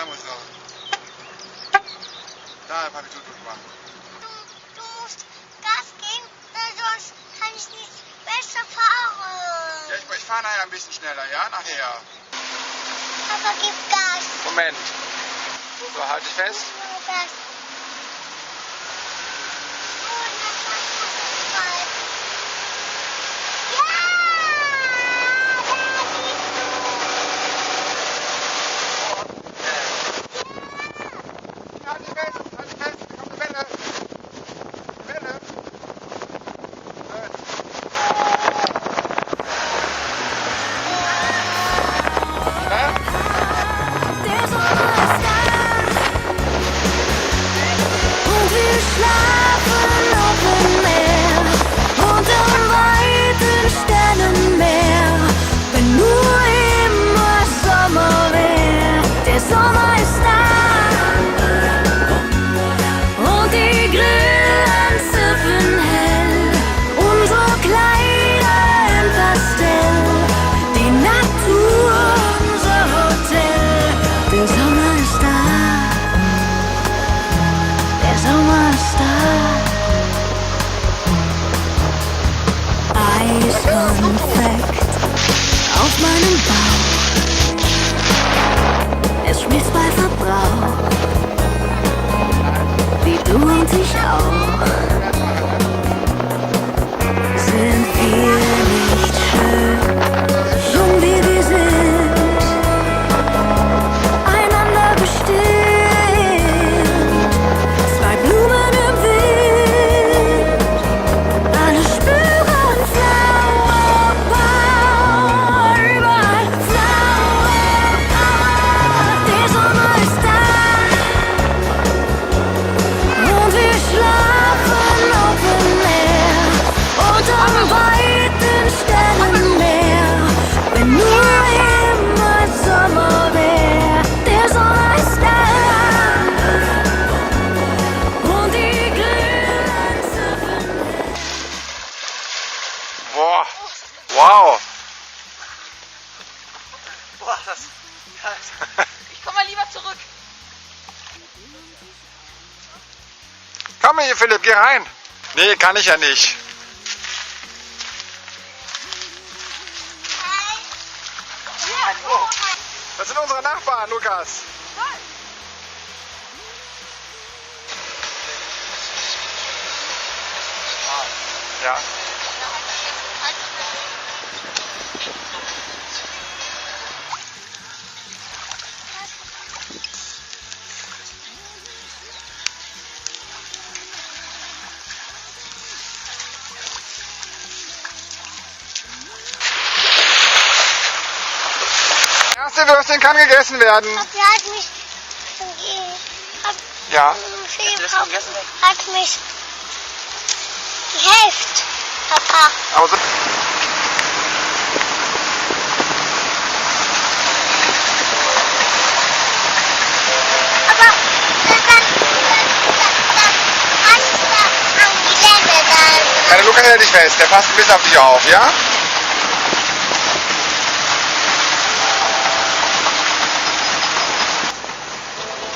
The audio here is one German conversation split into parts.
muss noch. Da, Papi, tu mal. Du musst Gas geben, sonst kann ich nicht besser fahren. Ja, ich fahre nachher ein bisschen schneller, ja? Nachher. Aber gib Gas. Moment. So, halt dich fest. Nur Gas. Oh, das war so Halt dich fest, da kommt eine Welle. Welle. Der Sommer ist da und wir schlafen auf dem Meer unterm weiten Sternenmeer. Wenn nur immer Sommer wär, der Sommer ist da und die Grillen züffen hell, unsere Kleider in Pastell, die Natur unser Hotel. Der Sommer ist da, der Sommer ist da. Eiskonfekt auf meinem Bauch, es schmilzt bei Verbrauch, wie du und ich auch. Sind wir nicht schön, jung wie wir sind, einander bestimmt, zwei Blumen im Wind, alle spüren Flower Power, überall Flower Power. Der Sommer ist da und wir schlafen auf dem Meer unterm weiten Sternenmeer. Wenn nur immer Sommer wär, der Sommer ist da und die Grillen züffen hell. Boah. Wow. Boah, das. Ich komm mal lieber zurück. Komm hier, Philipp, geh rein. Nee, kann ich ja nicht. Das sind unsere Nachbarn, Lukas. Ja. Erste Würstchen kann gegessen werden. Papi hat mich Ja. Philipp hat mich die Hälfte, Papa. Aber so Aber dann passt da an die Länge dann. ja, der Lukas hält dich fest. Der passt ein bisschen auf dich auf, ja?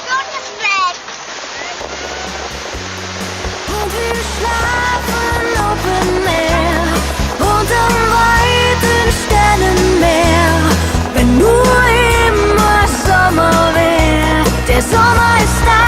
Rotes Fleck. Und wir schlafen auf dem Meer unterm weiten Sternenmeer. Wenn nur immer Sommer wär, der Sommer ist da